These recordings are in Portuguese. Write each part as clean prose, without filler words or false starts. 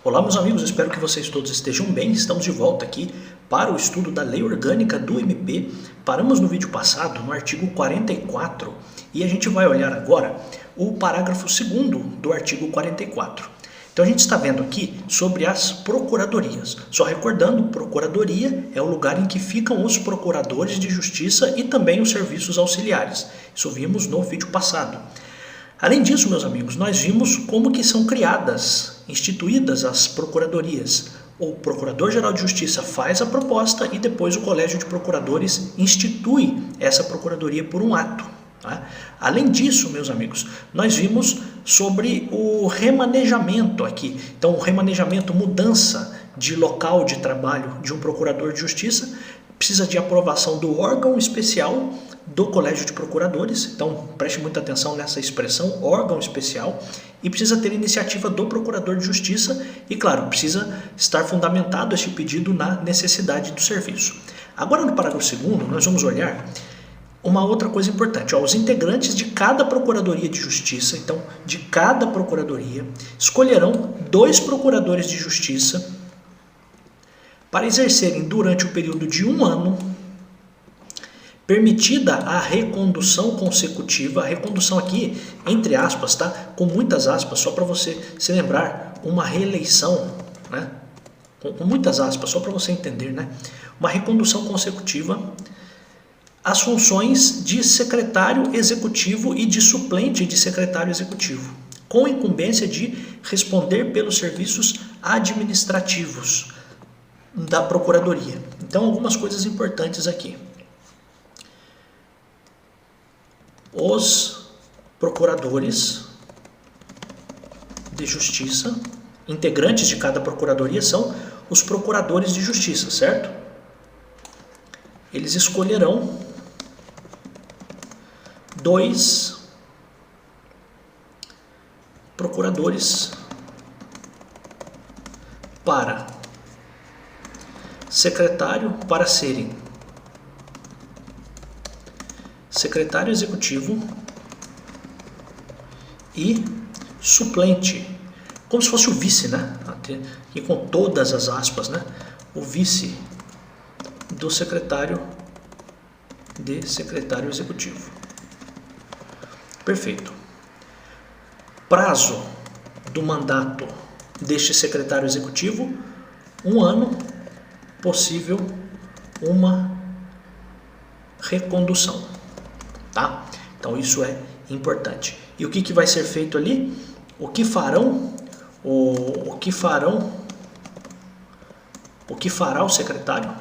Olá meus amigos, espero que vocês todos estejam bem. Estamos de volta aqui para o estudo da Lei Orgânica do MP. Paramos no vídeo passado, no artigo 44, e a gente vai olhar agora o parágrafo 2º do artigo 44. Então a gente está vendo aqui sobre as procuradorias. Só recordando, procuradoria é o lugar em que ficam os procuradores de justiça e também os serviços auxiliares. Isso vimos no vídeo passado. Além disso, meus amigos, nós vimos como que são criadas, instituídas as procuradorias. O Procurador-Geral de Justiça faz a proposta e depois o Colégio de Procuradores institui essa procuradoria por um ato. Tá? Além disso, meus amigos, nós vimos sobre o remanejamento aqui. Então, o remanejamento, mudança de local de trabalho de um procurador de justiça, precisa de aprovação do órgão especial do Colégio de Procuradores. Então, preste muita atenção nessa expressão, órgão especial, e precisa ter iniciativa do Procurador de Justiça e, claro, precisa estar fundamentado este pedido na necessidade do serviço. Agora, no parágrafo 2º, nós vamos olhar uma outra coisa importante. Os integrantes de cada Procuradoria de Justiça, então, de cada Procuradoria, escolherão 2 Procuradores de Justiça para exercerem durante o período de 1 ano, permitida a recondução consecutiva. A recondução aqui, entre aspas, tá? Com muitas aspas, só para você se lembrar, uma reeleição, né? Com muitas aspas, só para você entender, né? Uma recondução consecutiva às funções de secretário executivo e de suplente de secretário executivo, com incumbência de responder pelos serviços administrativos da Procuradoria. Então, algumas coisas importantes aqui. Os procuradores de justiça, integrantes de cada procuradoria, são os procuradores de justiça, certo? Eles escolherão 2 procuradores para serem secretário executivo e suplente, como se fosse o vice, né? Aqui com todas as aspas, né? O vice do secretário executivo. Perfeito. Prazo do mandato deste secretário executivo, 1 ano, possível uma recondução. Tá? Então isso é importante. E o que vai ser feito ali? O que fará o secretário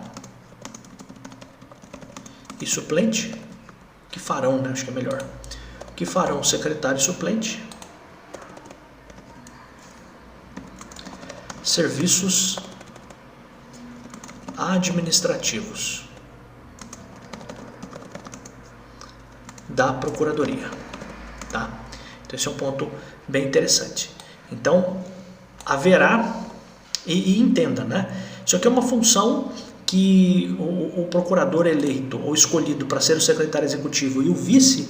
e suplente? O que farão, né? Acho que é melhor. O que farão o secretário e suplente? Serviços administrativos da Procuradoria, tá? Então esse é um ponto bem interessante. Então haverá, e entenda, né? Isso aqui é uma função que o procurador eleito ou escolhido para ser o secretário executivo e o vice,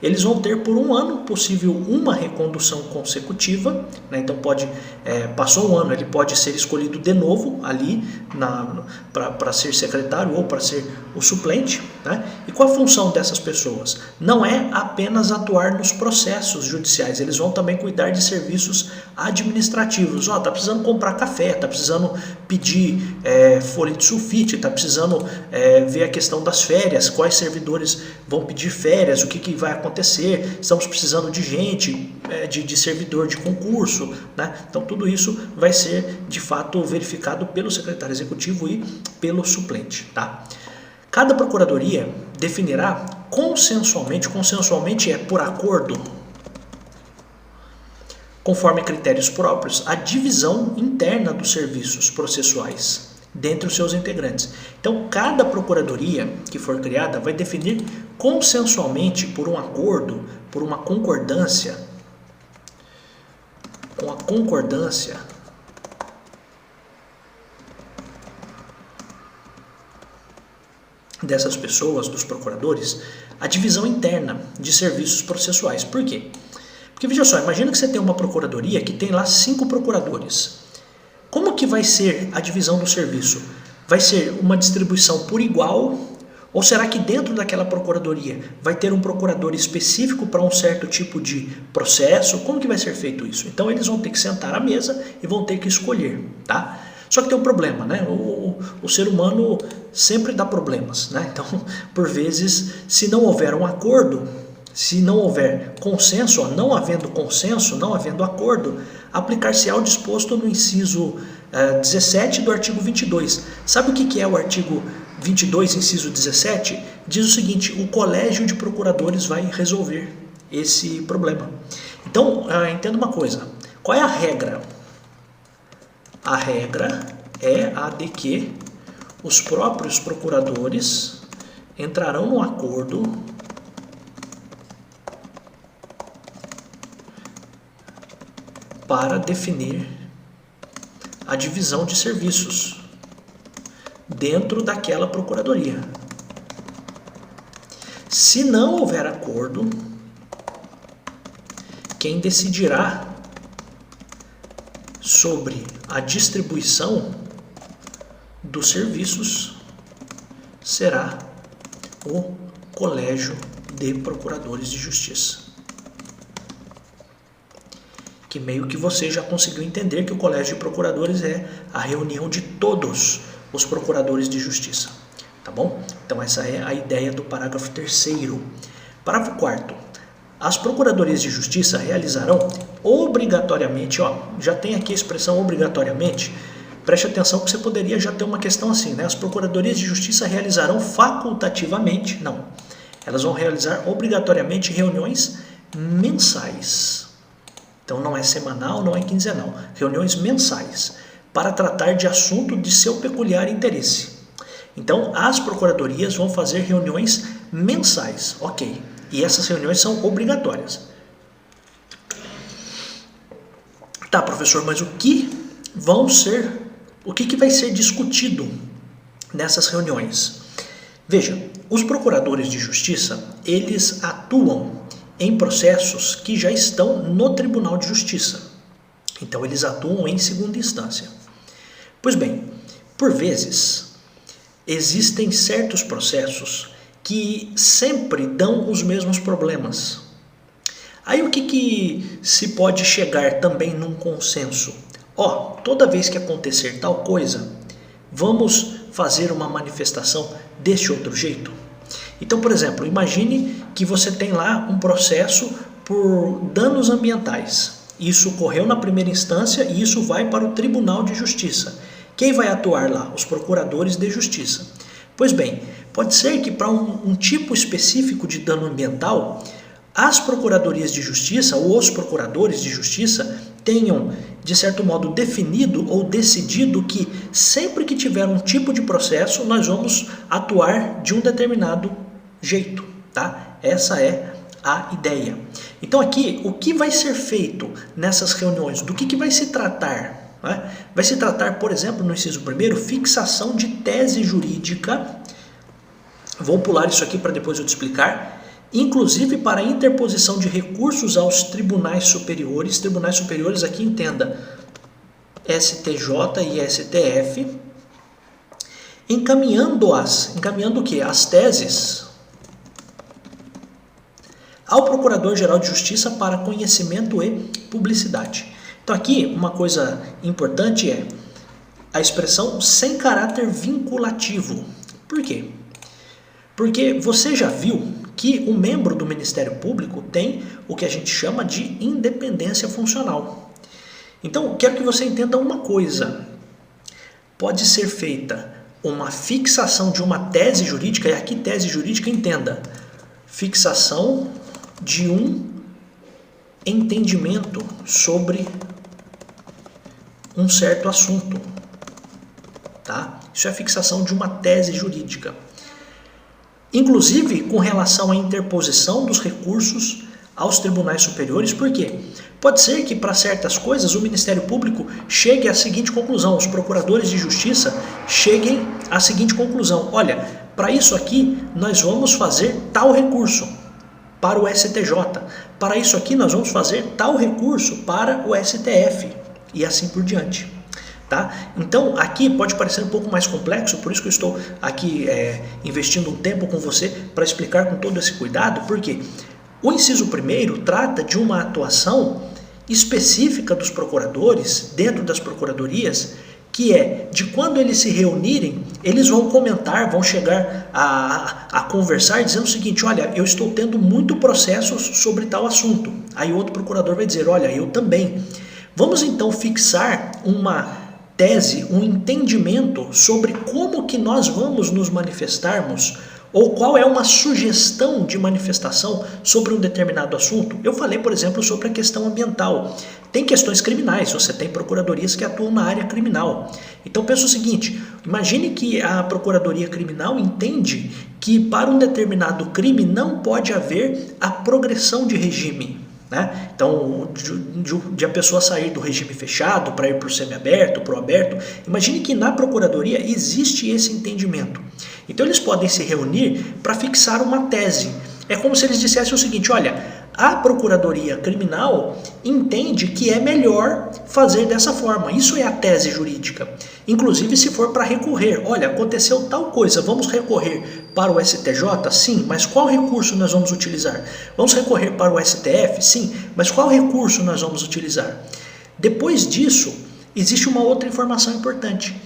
eles vão ter por 1 ano, possível uma recondução consecutiva, né? Então passou 1 ano, ele pode ser escolhido de novo ali para ser secretário ou para ser o suplente, né? E qual a função dessas pessoas? Não é apenas atuar nos processos judiciais, eles vão também cuidar de serviços administrativos. Tá precisando comprar café, tá precisando pedir folha de sulfite, tá precisando ver a questão das férias, quais servidores vão pedir férias, o que vai acontecer, estamos precisando de gente, de servidor de concurso, né? Então tudo isso vai ser de fato verificado pelo secretário executivo e pelo suplente, tá? Cada procuradoria definirá consensualmente é por acordo, conforme critérios próprios, a divisão interna dos serviços processuais dentre os seus integrantes. Então, cada procuradoria que for criada vai definir consensualmente, por um acordo, por uma concordância, com a concordância dessas pessoas, dos procuradores, a divisão interna de serviços processuais. Por quê? Porque veja só, imagina que você tem uma procuradoria que tem lá 5 procuradores. que vai ser a divisão do serviço? Vai ser uma distribuição por igual? Ou será que dentro daquela procuradoria vai ter um procurador específico para um certo tipo de processo? Como que vai ser feito isso? Então eles vão ter que sentar à mesa e vão ter que escolher, tá? Só que tem um problema, né? O ser humano sempre dá problemas, né? Então, por vezes, se não houver um acordo, se não houver consenso, não havendo consenso, não havendo acordo, aplicar-se-á o disposto no inciso 17 do artigo 22. Sabe o que é o artigo 22, inciso 17? Diz o seguinte: o colégio de procuradores vai resolver esse problema. Então, entenda uma coisa. Qual é a regra? A regra é a de que os próprios procuradores entrarão num acordo para definir a divisão de serviços dentro daquela procuradoria. Se não houver acordo, quem decidirá sobre a distribuição dos serviços será o Colégio de Procuradores de Justiça. Que meio que você já conseguiu entender que o Colégio de Procuradores é a reunião de todos os procuradores de justiça, tá bom? Então essa é a ideia do parágrafo 3º. Parágrafo 4º. As procuradorias de justiça realizarão obrigatoriamente, já tem aqui a expressão obrigatoriamente, preste atenção que você poderia já ter uma questão assim, né? As procuradorias de justiça realizarão facultativamente, não, elas vão realizar obrigatoriamente reuniões mensais. Então não é semanal, não é quinzenal, reuniões mensais, para tratar de assunto de seu peculiar interesse. Então as procuradorias vão fazer reuniões mensais, ok, e essas reuniões são obrigatórias. Tá, professor, mas o que vai ser discutido nessas reuniões? Veja, os procuradores de justiça, eles atuam em processos que já estão no Tribunal de Justiça. Então, eles atuam em segunda instância. Pois bem, por vezes, existem certos processos que sempre dão os mesmos problemas. Aí o que se pode chegar também num consenso? Toda vez que acontecer tal coisa, vamos fazer uma manifestação deste outro jeito? Então, por exemplo, imagine que você tem lá um processo por danos ambientais. Isso ocorreu na primeira instância e isso vai para o Tribunal de Justiça. Quem vai atuar lá? Os procuradores de justiça. Pois bem, pode ser que para um tipo específico de dano ambiental, as procuradorias de justiça ou os procuradores de justiça tenham, de certo modo, definido ou decidido que sempre que tiver um tipo de processo, nós vamos atuar de um determinado jeito, tá? Essa é a ideia. Então aqui, o que vai ser feito nessas reuniões? Do que vai se tratar? Vai se tratar, por exemplo, no inciso 1º, fixação de tese jurídica. Vou pular isso aqui para depois eu te explicar. Inclusive para interposição de recursos aos tribunais superiores. Tribunais superiores, aqui entenda, STJ e STF. Encaminhando o quê? As teses ao Procurador-Geral de Justiça para conhecimento e publicidade. Então aqui uma coisa importante é a expressão sem caráter vinculativo. Por quê? Porque você já viu que o membro do Ministério Público tem o que a gente chama de independência funcional. Então, quero que você entenda uma coisa. Pode ser feita uma fixação de uma tese jurídica, e aqui tese jurídica, entenda, fixação de um entendimento sobre um certo assunto, tá? Isso é fixação de uma tese jurídica. Inclusive com relação à interposição dos recursos aos tribunais superiores, por quê? Pode ser que para certas coisas o Ministério Público chegue à seguinte conclusão, os procuradores de justiça cheguem à seguinte conclusão: olha, para isso aqui nós vamos fazer tal recurso para o STJ, para isso aqui nós vamos fazer tal recurso para o STF e assim por diante. Tá? Então aqui pode parecer um pouco mais complexo, por isso que eu estou aqui investindo um tempo com você para explicar com todo esse cuidado, porque o inciso 1º trata de uma atuação específica dos procuradores dentro das procuradorias, que é de quando eles se reunirem, eles vão comentar, vão chegar a conversar dizendo o seguinte: olha, eu estou tendo muito processo sobre tal assunto. Aí outro procurador vai dizer: olha, eu também. Vamos então fixar uma tese, um entendimento sobre como que nós vamos nos manifestarmos, ou qual é uma sugestão de manifestação sobre um determinado assunto. Eu falei, por exemplo, sobre a questão ambiental. Tem questões criminais, você tem procuradorias que atuam na área criminal. Então pensa o seguinte: imagine que a procuradoria criminal entende que para um determinado crime não pode haver a progressão de regime. Né? Então, de a pessoa sair do regime fechado para ir para o semiaberto, para o aberto, imagine que na procuradoria existe esse entendimento. Então eles podem se reunir para fixar uma tese. É como se eles dissessem o seguinte: olha, a procuradoria criminal entende que é melhor fazer dessa forma. Isso é a tese jurídica. Inclusive, se for para recorrer, olha, aconteceu tal coisa, vamos recorrer para o STJ? Sim, mas qual recurso nós vamos utilizar? Vamos recorrer para o STF? Sim, mas qual recurso nós vamos utilizar? Depois disso, existe uma outra informação importante.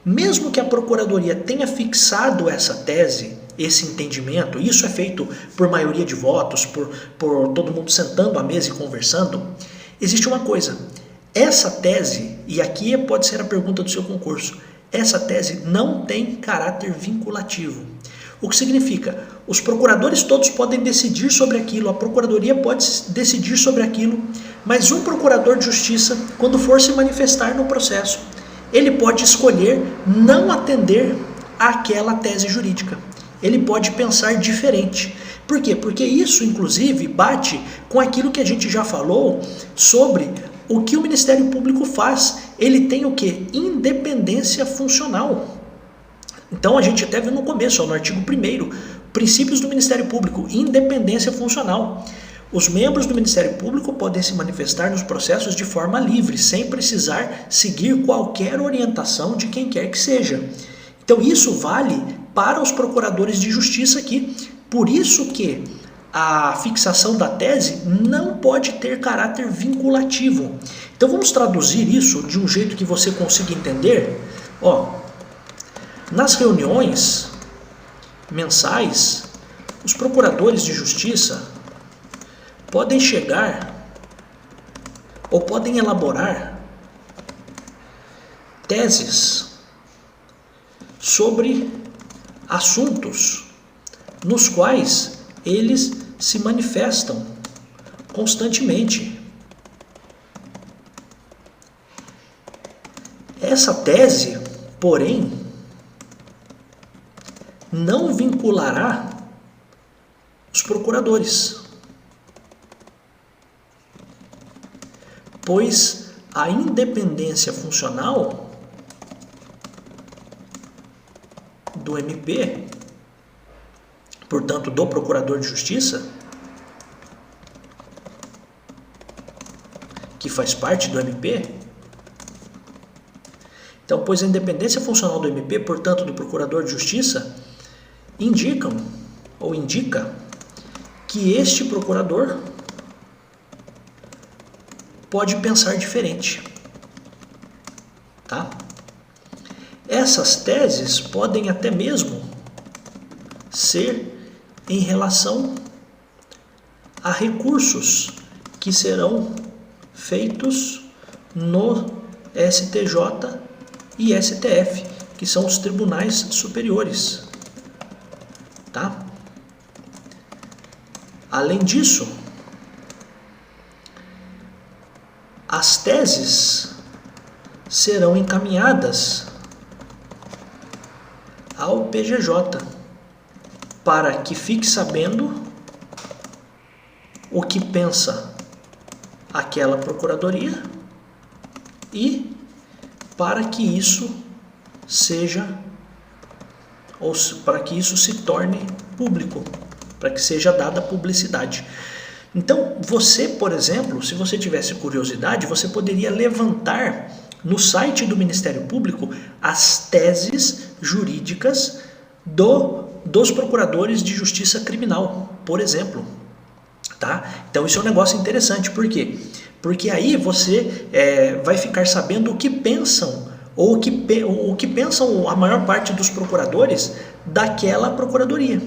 Mesmo que a procuradoria tenha fixado essa tese, esse entendimento, isso é feito por maioria de votos, por todo mundo sentando à mesa e conversando, existe uma coisa: essa tese, e aqui pode ser a pergunta do seu concurso, essa tese não tem caráter vinculativo. O que significa? Os procuradores todos podem decidir sobre aquilo, a procuradoria pode decidir sobre aquilo, mas um procurador de justiça, quando for se manifestar no processo, ele pode escolher não atender àquela tese jurídica. Ele pode pensar diferente. Por quê? Porque isso, inclusive, bate com aquilo que a gente já falou sobre o que o Ministério Público faz. Ele tem o quê? Independência funcional. Então a gente até viu no começo, no artigo 1º, princípios do Ministério Público, independência funcional. Os membros do Ministério Público podem se manifestar nos processos de forma livre, sem precisar seguir qualquer orientação de quem quer que seja. Então isso vale para os procuradores de justiça aqui. Por isso que a fixação da tese não pode ter caráter vinculativo. Então vamos traduzir isso de um jeito que você consiga entender. Nas reuniões mensais, os procuradores de justiça podem chegar ou podem elaborar teses sobre assuntos nos quais eles se manifestam constantemente. Essa tese, porém, não vinculará os procuradores, pois a independência funcional do MP, portanto do procurador de justiça, que faz parte do MP, então, pois a independência funcional do MP, portanto do procurador de justiça, indica que este procurador pode pensar diferente, tá? Essas teses podem até mesmo ser em relação a recursos que serão feitos no STJ e STF, que são os tribunais superiores, tá? Além disso, as teses serão encaminhadas ao PGJ para que fique sabendo o que pensa aquela procuradoria e para que isso seja, ou para que isso se torne público, para que seja dada publicidade. Então, você, por exemplo, se você tivesse curiosidade, você poderia levantar no site do Ministério Público as teses jurídicas dos procuradores de justiça criminal, por exemplo. Tá? Então isso é um negócio interessante, por quê? Porque aí você vai ficar sabendo o que pensam, ou o que pensam a maior parte dos procuradores daquela procuradoria.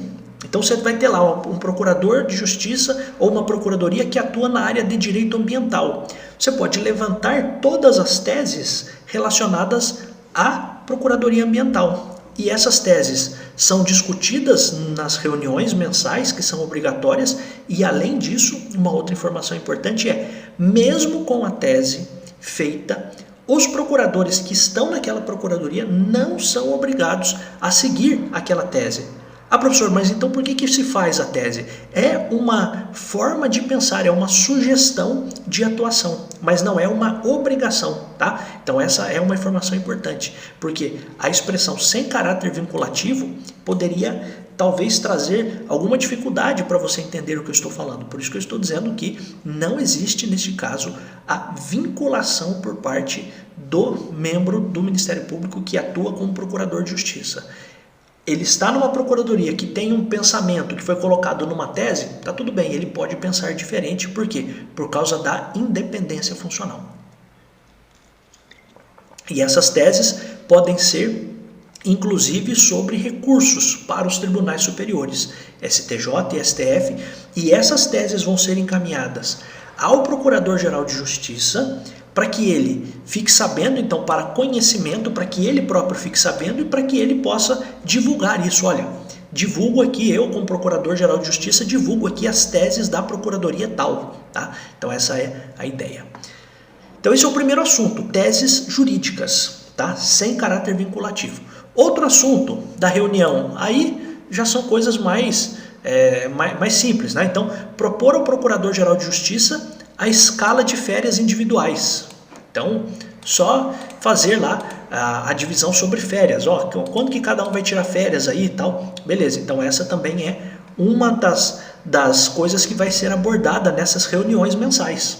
Então você vai ter lá um procurador de justiça ou uma procuradoria que atua na área de direito ambiental. Você pode levantar todas as teses relacionadas à procuradoria ambiental. E essas teses são discutidas nas reuniões mensais, que são obrigatórias, e além disso, uma outra informação importante mesmo com a tese feita, os procuradores que estão naquela procuradoria não são obrigados a seguir aquela tese. Ah, professor, mas então por que se faz a tese? É uma forma de pensar, é uma sugestão de atuação, mas não é uma obrigação, tá? Então essa é uma informação importante, porque a expressão sem caráter vinculativo poderia talvez trazer alguma dificuldade para você entender o que eu estou falando. Por isso que eu estou dizendo que não existe, neste caso, a vinculação por parte do membro do Ministério Público que atua como procurador de justiça. Ele está numa procuradoria que tem um pensamento que foi colocado numa tese, tá tudo bem, ele pode pensar diferente, por quê? Por causa da independência funcional. E essas teses podem ser, inclusive, sobre recursos para os tribunais superiores, STJ e STF, e essas teses vão ser encaminhadas ao Procurador-Geral de Justiça, para que ele fique sabendo, então, para conhecimento, para que ele próprio fique sabendo e para que ele possa divulgar isso. Olha, divulgo aqui, eu como Procurador-Geral de Justiça, divulgo aqui as teses da Procuradoria tal, tá? Então essa é a ideia. Então esse é o primeiro assunto, teses jurídicas, tá? Sem caráter vinculativo. Outro assunto da reunião, aí já são coisas mais simples, né? Então, propor ao Procurador-Geral de Justiça a escala de férias individuais. Então, só fazer lá a divisão sobre férias. Ó, quando que cada um vai tirar férias aí e tal. Beleza, então essa também é uma das coisas que vai ser abordada nessas reuniões mensais.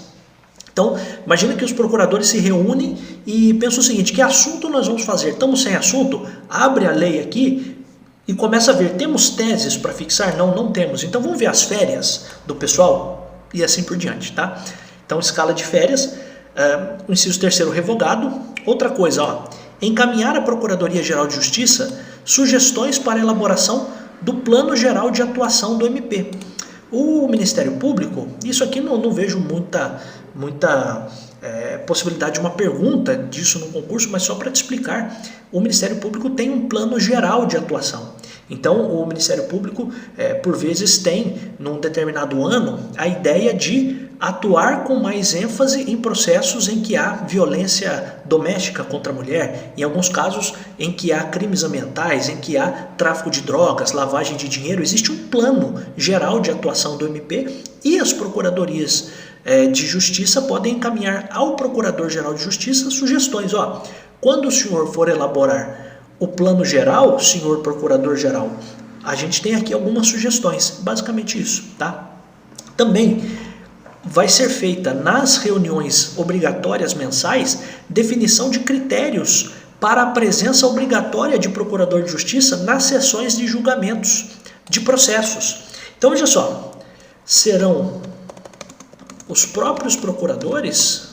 Então, imagina que os procuradores se reúnem e pensam o seguinte, que assunto nós vamos fazer? Estamos sem assunto? Abre a lei aqui e começa a ver, temos teses para fixar? Não, não temos. Então vamos ver as férias do pessoal? E assim por diante, tá? Então, escala de férias, o inciso 3º revogado. Outra coisa, ó, encaminhar à Procuradoria-Geral de Justiça sugestões para elaboração do Plano Geral de Atuação do MP. O Ministério Público, isso aqui não vejo muita possibilidade de uma pergunta disso no concurso, mas só para te explicar, o Ministério Público tem um plano geral de atuação. Então, o Ministério Público, por vezes, tem, num determinado ano, a ideia de atuar com mais ênfase em processos em que há violência doméstica contra a mulher, em alguns casos em que há crimes ambientais, em que há tráfico de drogas, lavagem de dinheiro. Existe um plano geral de atuação do MP e as procuradorias de justiça podem encaminhar ao Procurador-Geral de Justiça sugestões. Ó, quando o senhor for elaborar o plano geral, senhor Procurador-Geral, a gente tem aqui algumas sugestões, basicamente isso, tá? Também vai ser feita nas reuniões obrigatórias mensais definição de critérios para a presença obrigatória de Procurador de Justiça nas sessões de julgamentos de processos. Então veja só, serão os próprios procuradores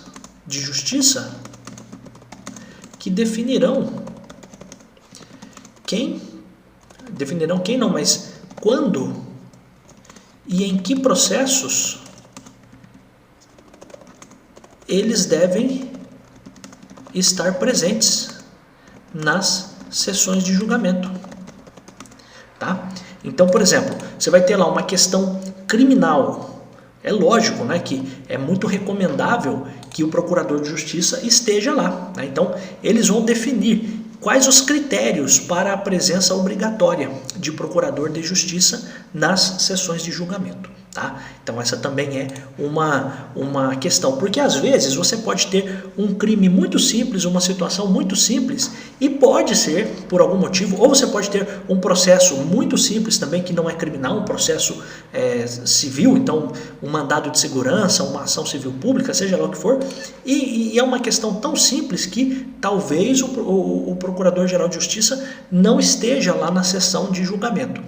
de justiça que definirão mas quando e em que processos eles devem estar presentes nas sessões de julgamento, tá? Então, por exemplo, você vai ter lá uma questão criminal. É lógico, né, que é muito recomendável que o Procurador de Justiça esteja lá, né? Então, eles vão definir quais os critérios para a presença obrigatória de Procurador de Justiça nas sessões de julgamento. Tá? Então essa também é uma questão, porque às vezes você pode ter um crime muito simples, uma situação muito simples, e pode ser, por algum motivo, ou você pode ter um processo muito simples também, que não é criminal, um processo civil, então um mandado de segurança, uma ação civil pública, seja lá o que for, e é uma questão tão simples que talvez o Procurador-Geral de Justiça não esteja lá na sessão de julgamento.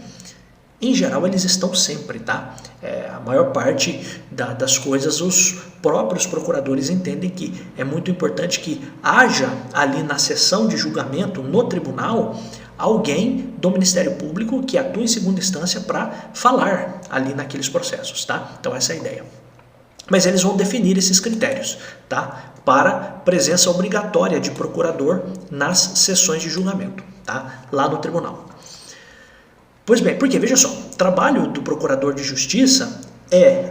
Em geral, eles estão sempre, tá? A maior parte das coisas, os próprios procuradores entendem que é muito importante que haja ali na sessão de julgamento, no tribunal, alguém do Ministério Público que atue em segunda instância para falar ali naqueles processos, tá? Então essa é a ideia. Mas eles vão definir esses critérios, tá? Para presença obrigatória de procurador nas sessões de julgamento, tá? Lá no tribunal. Pois bem, porque veja só, o trabalho do Procurador de Justiça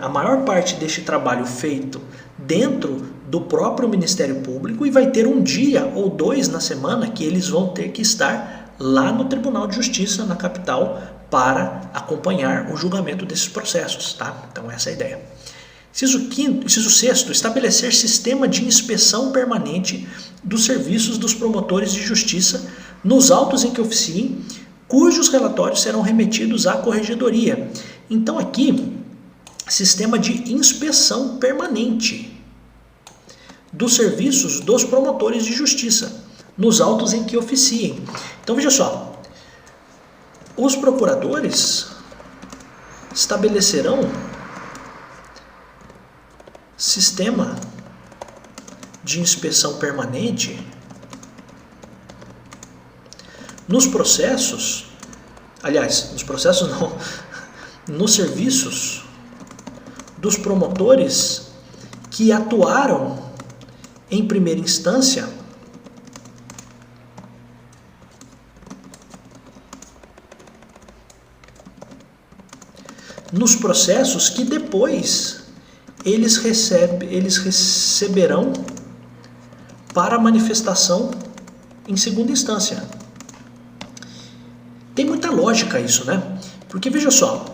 a maior parte deste trabalho feito dentro do próprio Ministério Público, e vai ter um dia ou dois na semana que eles vão ter que estar lá no Tribunal de Justiça, na capital, para acompanhar o julgamento desses processos, tá? Então essa é a ideia. Inciso 6º, estabelecer sistema de inspeção permanente dos serviços dos promotores de justiça nos autos em que oficiem, cujos relatórios serão remetidos à corregedoria. Então aqui, sistema de inspeção permanente dos serviços dos promotores de justiça, nos autos em que oficiem. Então veja só, os procuradores estabelecerão sistema de inspeção permanente nos processos, nos serviços dos promotores que atuaram em primeira instância nos processos que depois eles receberão para manifestação em segunda instância. Tem muita lógica isso, né? Porque veja só,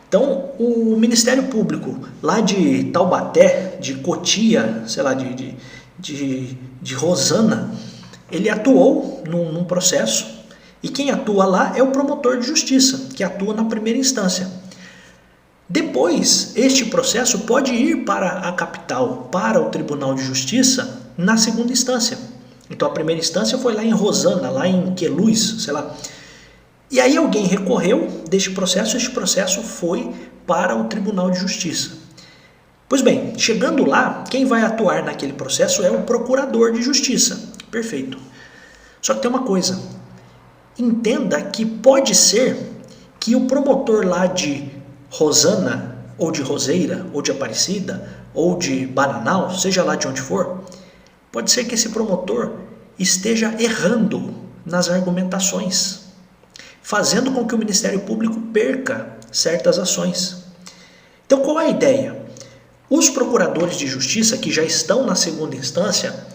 então o Ministério Público lá de Taubaté, de Cotia, sei lá, de Rosana, ele atuou num processo, e quem atua lá é o promotor de justiça, que atua na primeira instância. Depois, este processo pode ir para a capital, para o Tribunal de Justiça, na segunda instância. Então a primeira instância foi lá em Rosana, lá em Queluz, sei lá. E aí alguém recorreu deste processo, este processo foi para o Tribunal de Justiça. Pois bem, chegando lá, quem vai atuar naquele processo é o Procurador de Justiça. Perfeito. Só que tem uma coisa, entenda que pode ser que o promotor lá de Rosana, ou de Roseira, ou de Aparecida, ou de Bananal, seja lá de onde for, pode ser que esse promotor esteja errando nas argumentações, fazendo com que o Ministério Público perca certas ações. Então qual é a ideia? Os procuradores de justiça que já estão na segunda instância,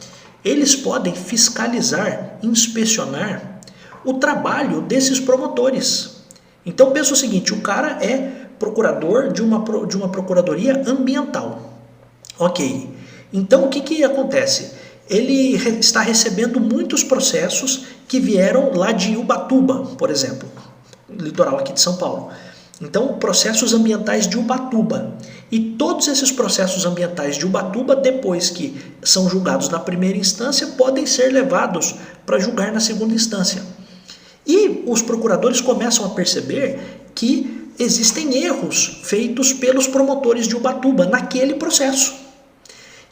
eles podem fiscalizar, inspecionar o trabalho desses promotores. Então pensa o seguinte, o cara é procurador de uma procuradoria ambiental. Ok, então o que acontece? Ele está recebendo muitos processos que vieram lá de Ubatuba, por exemplo, litoral aqui de São Paulo. Então, processos ambientais de Ubatuba. E todos esses processos ambientais de Ubatuba, depois que são julgados na primeira instância, podem ser levados para julgar na segunda instância. E os procuradores começam a perceber que existem erros feitos pelos promotores de Ubatuba naquele processo.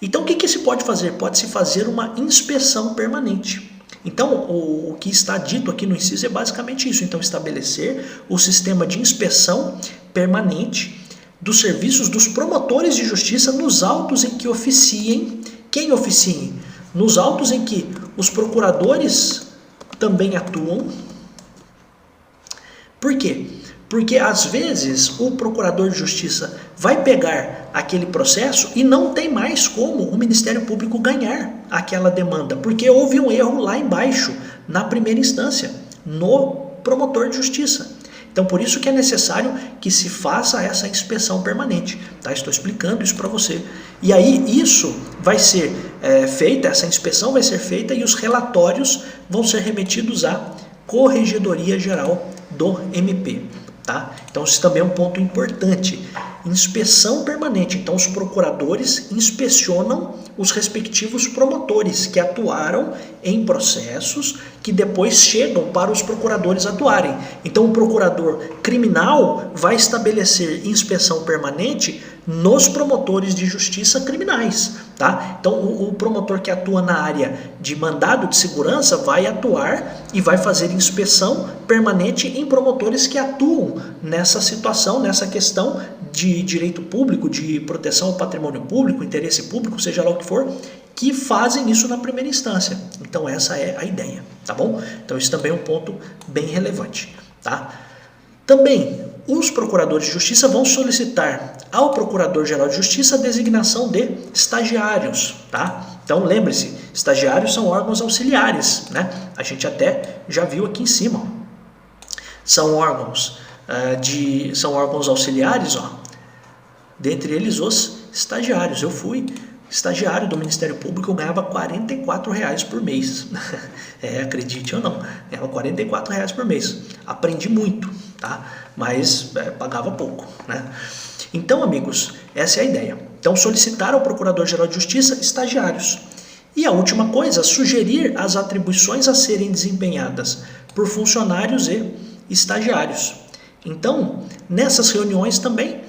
Então, o que se pode fazer? Pode-se fazer uma inspeção permanente. Então, o que está dito aqui no inciso é basicamente isso. Então, estabelecer o sistema de inspeção permanente dos serviços dos promotores de justiça nos autos em que oficiem. Quem oficiem? Nos autos em que os procuradores também atuam. Por quê? Porque às vezes o procurador de justiça vai pegar aquele processo e não tem mais como o Ministério Público ganhar aquela demanda, porque houve um erro lá embaixo, na primeira instância, no promotor de justiça. Então, por isso que é necessário que se faça essa inspeção permanente, tá? Estou explicando isso para você. E aí, isso vai ser feita, essa inspeção vai ser feita e os relatórios vão ser remetidos à Corregedoria Geral do MP, tá? Então, isso também é um ponto importante. Inspeção permanente. Então, os procuradores inspecionam os respectivos promotores que atuaram em processos que depois chegam para os procuradores atuarem. Então, o procurador criminal vai estabelecer inspeção permanente nos promotores de justiça criminais, tá? Então, o promotor que atua na área de mandado de segurança vai atuar e vai fazer inspeção permanente em promotores que atuam nessa situação, nessa questão de direito público, de proteção ao patrimônio público, interesse público, seja lá o que for, que fazem isso na primeira instância. Então essa é a ideia, tá bom? Então isso também é um ponto bem relevante, tá? Também os procuradores de justiça vão solicitar ao Procurador-Geral de Justiça a designação de estagiários, tá? Então lembre-se, estagiários são órgãos auxiliares, né? A gente até já viu aqui em cima, ó. São órgãos auxiliares, ó. Dentre eles os estagiários. Eu fui estagiário do Ministério Público, eu ganhava R$44 por mês. Acredite ou não, ganhava R$44 por mês. Aprendi muito, tá? Mas pagava pouco, né? Então, amigos, essa é a ideia. Então, solicitar ao Procurador-Geral de Justiça estagiários. E a última coisa, sugerir as atribuições a serem desempenhadas por funcionários e estagiários. Então, nessas reuniões também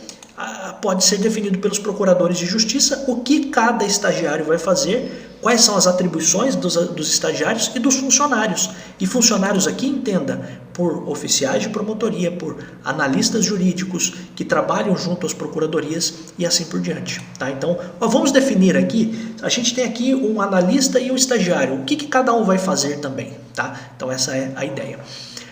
pode ser definido pelos procuradores de justiça o que cada estagiário vai fazer, quais são as atribuições dos estagiários e dos funcionários. E funcionários aqui, entenda, por oficiais de promotoria, por analistas jurídicos que trabalham junto às procuradorias e assim por diante. Tá? Então, vamos definir aqui, a gente tem aqui um analista e um estagiário, o que cada um vai fazer também. Tá? Então essa é a ideia.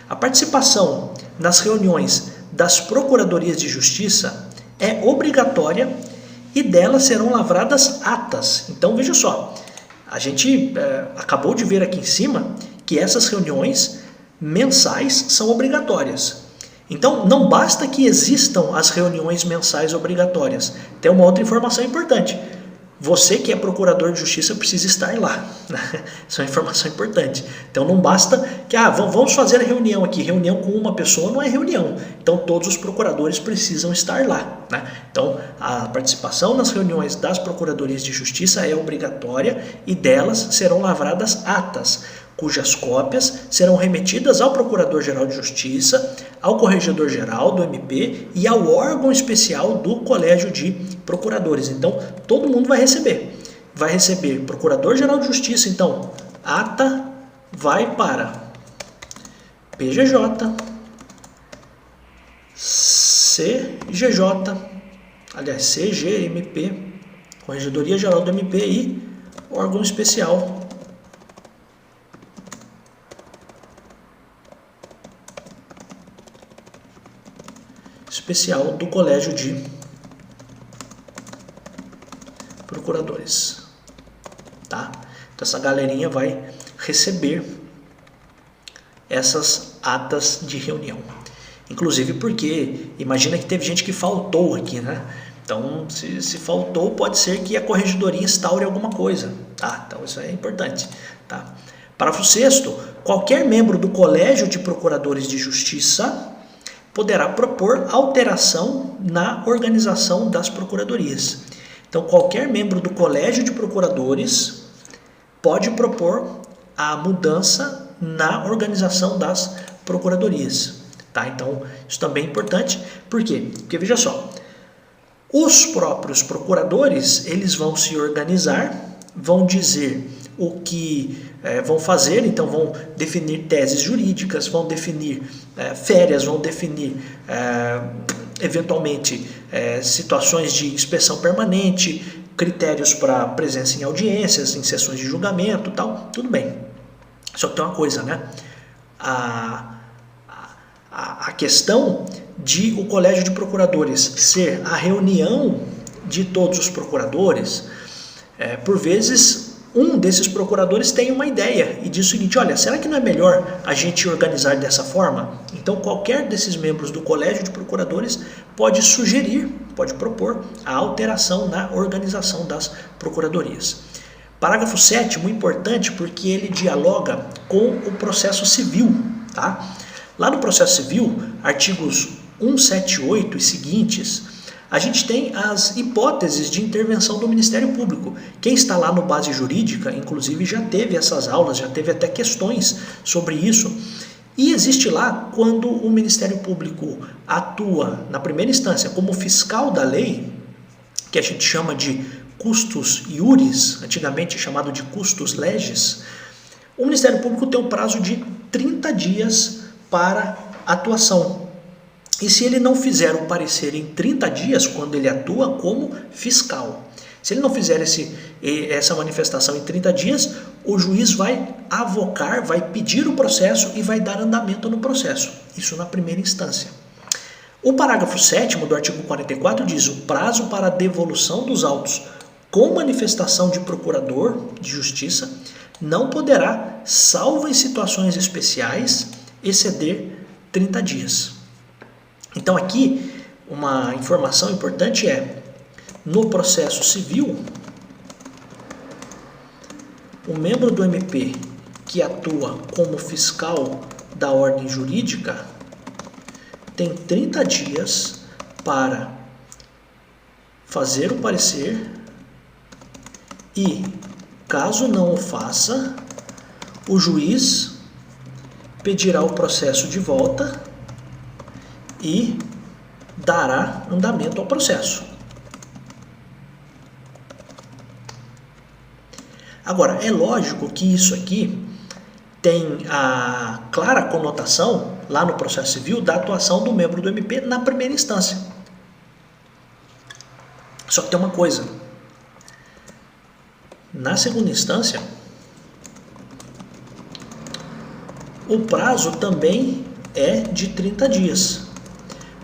A participação nas reuniões das procuradorias de justiça é obrigatória e delas serão lavradas atas. Então veja só, a gente acabou de ver aqui em cima que essas reuniões mensais são obrigatórias. Então não basta que existam as reuniões mensais obrigatórias. Tem uma outra informação importante. Você que é procurador de justiça precisa estar lá. Isso é uma informação importante. Então não basta que, vamos fazer a reunião aqui. Reunião com uma pessoa não é reunião. Então todos os procuradores precisam estar lá. Né? Então a participação nas reuniões das procuradorias de justiça é obrigatória e delas serão lavradas atas, cujas cópias serão remetidas ao Procurador-Geral de Justiça, ao Corregedor-Geral do MP e ao órgão especial do Colégio de Procuradores. Então, todo mundo vai receber. Vai receber Procurador-Geral de Justiça, então, ata vai para PGJ, CGMP, Corregedoria Geral do MP e órgão especial do Colégio de Procuradores, tá? Então essa galerinha vai receber essas atas de reunião. Inclusive porque, imagina que teve gente que faltou aqui, né? Então, se faltou, pode ser que a corregedoria instaure alguma coisa, tá? Então isso é importante, tá? Parágrafo 6º, qualquer membro do Colégio de Procuradores de Justiça poderá propor alteração na organização das procuradorias. Então, qualquer membro do Colégio de Procuradores pode propor a mudança na organização das procuradorias. Tá? Então, isso também é importante. Por quê? Porque, veja só, os próprios procuradores, eles vão se organizar, vão dizer o que vão fazer, então vão definir teses jurídicas, vão definir férias, vão definir eventualmente situações de inspeção permanente, critérios para presença em audiências, em sessões de julgamento, tal, tudo bem. Só que tem uma coisa, né? A questão de o Colégio de Procuradores ser a reunião de todos os procuradores, por vezes um desses procuradores tem uma ideia e diz o seguinte: olha, será que não é melhor a gente organizar dessa forma? Então qualquer desses membros do colégio de procuradores pode sugerir, pode propor a alteração na organização das procuradorias. Parágrafo 7º, importante porque ele dialoga com o processo civil, tá? Lá no processo civil, artigos 178 e seguintes, a gente tem as hipóteses de intervenção do Ministério Público. Quem está lá no Base Jurídica, inclusive, já teve essas aulas, já teve até questões sobre isso. E existe lá quando o Ministério Público atua, na primeira instância, como fiscal da lei, que a gente chama de custos iuris, antigamente chamado de custos legis, o Ministério Público tem um prazo de 30 dias para atuação. E se ele não fizer o parecer em 30 dias, quando ele atua como fiscal, se ele não fizer essa manifestação em 30 dias, o juiz vai avocar, vai pedir o processo e vai dar andamento no processo. Isso na primeira instância. O parágrafo 7º do artigo 44 diz: o prazo para a devolução dos autos com manifestação de procurador de justiça não poderá, salvo em situações especiais, exceder 30 dias. Então aqui, uma informação importante é: no processo civil, o membro do MP que atua como fiscal da ordem jurídica tem 30 dias para fazer o parecer e, caso não o faça, o juiz pedirá o processo de volta e dará andamento ao processo. Agora, é lógico que isso aqui tem a clara conotação, lá no processo civil, da atuação do membro do MP na primeira instância. Só que tem uma coisa: na segunda instância, o prazo também é de 30 dias,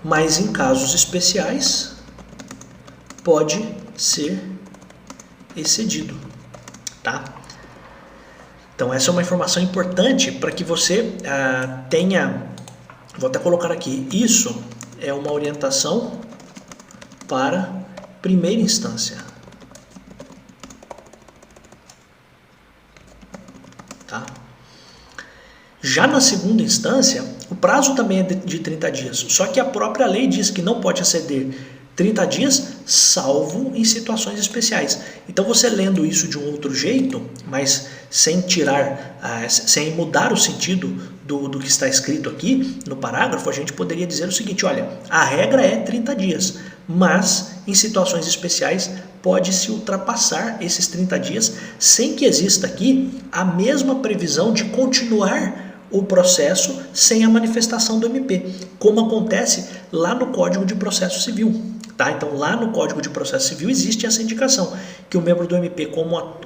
mas em casos especiais pode ser excedido, tá? Então essa é uma informação importante para que você tenha, vou até colocar aqui, isso é uma orientação para primeira instância, tá? Já na segunda instância, o prazo também é de 30 dias, só que a própria lei diz que não pode exceder 30 dias, salvo em situações especiais. Então você lendo isso de um outro jeito, mas sem mudar o sentido do que está escrito aqui no parágrafo, a gente poderia dizer o seguinte: olha, a regra é 30 dias, mas em situações especiais pode-se ultrapassar esses 30 dias sem que exista aqui a mesma previsão de continuar o processo sem a manifestação do MP, como acontece lá no Código de Processo Civil. Tá? Então, lá no Código de Processo Civil existe essa indicação, que o membro do MP,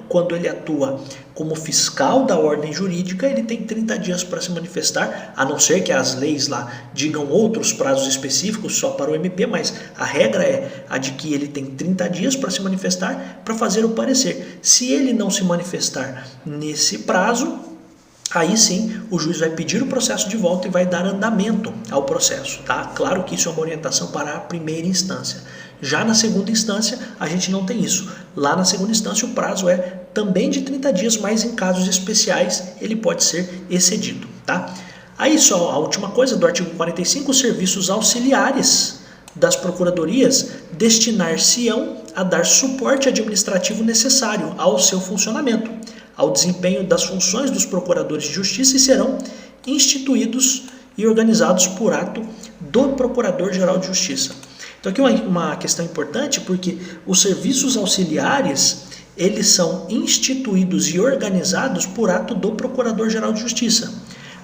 quando ele atua como fiscal da ordem jurídica, ele tem 30 dias para se manifestar, a não ser que as leis lá digam outros prazos específicos só para o MP, mas a regra é a de que ele tem 30 dias para se manifestar, para fazer o parecer. Se ele não se manifestar nesse prazo, aí sim o juiz vai pedir o processo de volta e vai dar andamento ao processo, tá? Claro que isso é uma orientação para a primeira instância. Já na segunda instância, a gente não tem isso. Lá na segunda instância, o prazo é também de 30 dias, mas em casos especiais ele pode ser excedido, tá? Aí só a última coisa do artigo 45, os serviços auxiliares das procuradorias destinar-se-ão a dar suporte administrativo necessário ao seu funcionamento, ao desempenho das funções dos procuradores de justiça, e serão instituídos e organizados por ato do Procurador-Geral de Justiça. Então aqui uma questão importante, porque os serviços auxiliares, eles são instituídos e organizados por ato do Procurador-Geral de Justiça,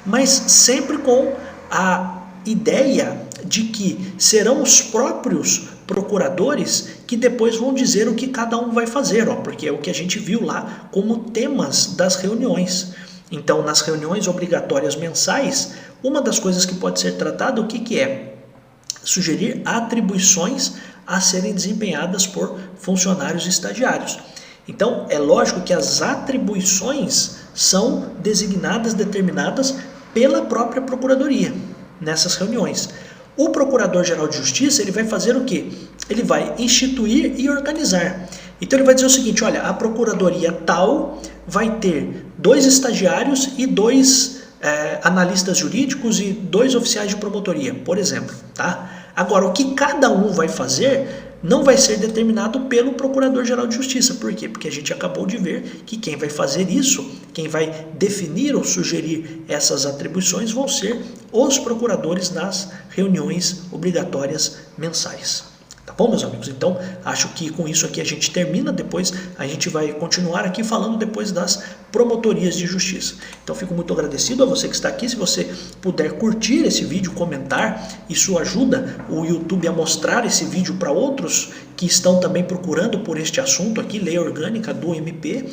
mas sempre com a ideia de que serão os próprios procuradores que depois vão dizer o que cada um vai fazer, porque é o que a gente viu lá como temas das reuniões. Então, nas reuniões obrigatórias mensais, uma das coisas que pode ser tratada, o que é? Sugerir atribuições a serem desempenhadas por funcionários estagiários. Então, é lógico que as atribuições são designadas, determinadas pela própria Procuradoria nessas reuniões. O Procurador-Geral de Justiça, ele vai fazer o quê? Ele vai instituir e organizar. Então ele vai dizer o seguinte, olha, a Procuradoria tal vai ter 2 estagiários e 2 analistas jurídicos e 2 oficiais de promotoria, por exemplo. Tá? Agora, o que cada um vai fazer não vai ser determinado pelo Procurador-Geral de Justiça. Por quê? Porque a gente acabou de ver que quem vai fazer isso, quem vai definir ou sugerir essas atribuições vão ser os procuradores nas reuniões obrigatórias mensais. Tá bom, meus amigos? Então, acho que com isso aqui a gente termina, depois a gente vai continuar aqui falando depois das promotorias de justiça. Então, fico muito agradecido a você que está aqui. Se você puder curtir esse vídeo, comentar, isso ajuda o YouTube a mostrar esse vídeo para outros que estão também procurando por este assunto aqui, Lei Orgânica do MP.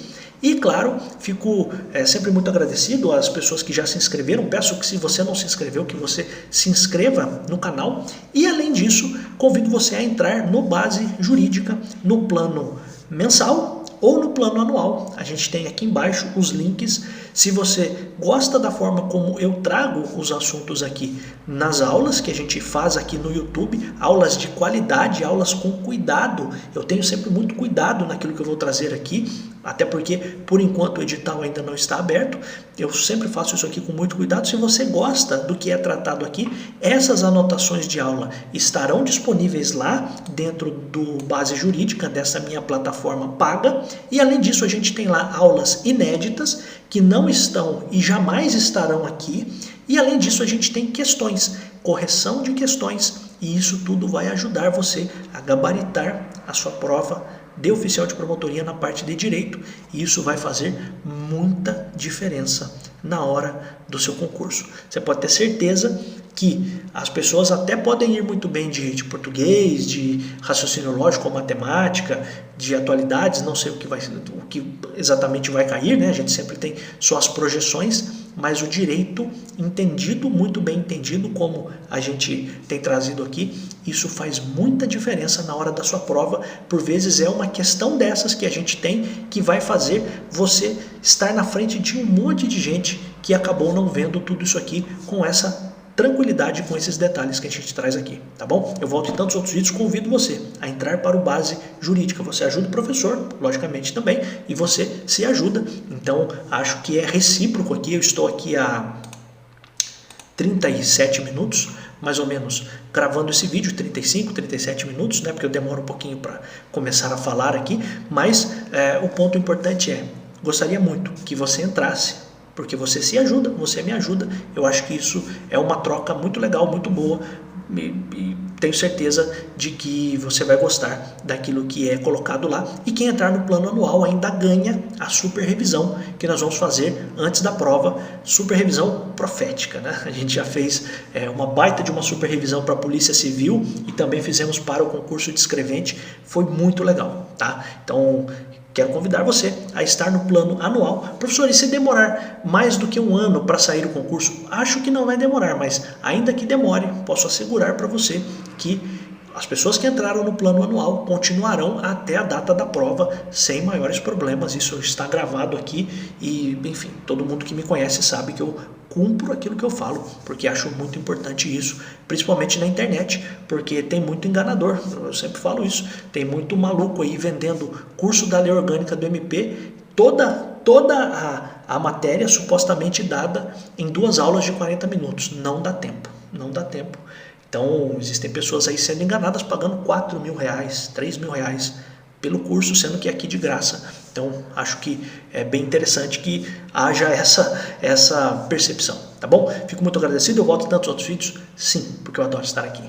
E, claro, fico sempre muito agradecido às pessoas que já se inscreveram. Peço que, se você não se inscreveu, que você se inscreva no canal. E, além disso, convido você a entrar no Base Jurídica, no plano mensal ou no plano anual. A gente tem aqui embaixo os links. Se você gosta da forma como eu trago os assuntos aqui nas aulas que a gente faz aqui no YouTube, aulas de qualidade, aulas com cuidado, eu tenho sempre muito cuidado naquilo que eu vou trazer aqui, até porque, por enquanto, o edital ainda não está aberto. Eu sempre faço isso aqui com muito cuidado. Se você gosta do que é tratado aqui, essas anotações de aula estarão disponíveis lá dentro do Base Jurídica, dessa minha plataforma paga. E, além disso, a gente tem lá aulas inéditas que não estão e jamais estarão aqui. E, além disso, a gente tem questões, correção de questões. E isso tudo vai ajudar você a gabaritar a sua prova de oficial de promotoria na parte de direito, e isso vai fazer muita diferença na hora do seu concurso. Você pode ter certeza que as pessoas até podem ir muito bem de português, de raciocínio lógico ou matemática, de atualidades, não sei o que exatamente vai cair, né? A gente sempre tem só as projeções, mas o direito entendido, muito bem entendido, como a gente tem trazido aqui, isso faz muita diferença na hora da sua prova. Por vezes é uma questão dessas que a gente tem que vai fazer você estar na frente de um monte de gente que acabou não vendo tudo isso aqui com essa tranquilidade, com esses detalhes que a gente traz aqui, tá bom? Eu volto em tantos outros vídeos, convido você a entrar para o Base Jurídica. Você ajuda o professor, logicamente também, e você se ajuda. Então, acho que é recíproco aqui. Eu estou aqui há 37 minutos, mais ou menos, gravando esse vídeo, 35, 37 minutos, né? Porque eu demoro um pouquinho para começar a falar aqui, mas o ponto importante é, gostaria muito que você entrasse, porque você se ajuda, você me ajuda. Eu acho que isso é uma troca muito legal, muito boa, e tenho certeza de que você vai gostar daquilo que é colocado lá. E quem entrar no plano anual ainda ganha a super revisão que nós vamos fazer antes da prova, super revisão profética, né? A gente já fez uma baita de uma super revisão para a Polícia Civil e também fizemos para o concurso de escrevente, foi muito legal, tá? Então, quero convidar você a estar no plano anual. Professor, e se demorar mais do que um ano para sair o concurso? Acho que não vai demorar, mas ainda que demore, posso assegurar para você que as pessoas que entraram no plano anual continuarão até a data da prova sem maiores problemas. Isso está gravado aqui e, enfim, todo mundo que me conhece sabe que eu cumpro aquilo que eu falo, porque acho muito importante isso, principalmente na internet, porque tem muito enganador, eu sempre falo isso, tem muito maluco aí vendendo curso da Lei Orgânica do MP, toda a matéria supostamente dada em 2 aulas de 40 minutos, não dá tempo, não dá tempo. Então, existem pessoas aí sendo enganadas, pagando R$4.000, R$3.000 pelo curso, sendo que é aqui de graça. Então, acho que é bem interessante que haja essa percepção, tá bom? Fico muito agradecido, eu volto em tantos outros vídeos, sim, porque eu adoro estar aqui.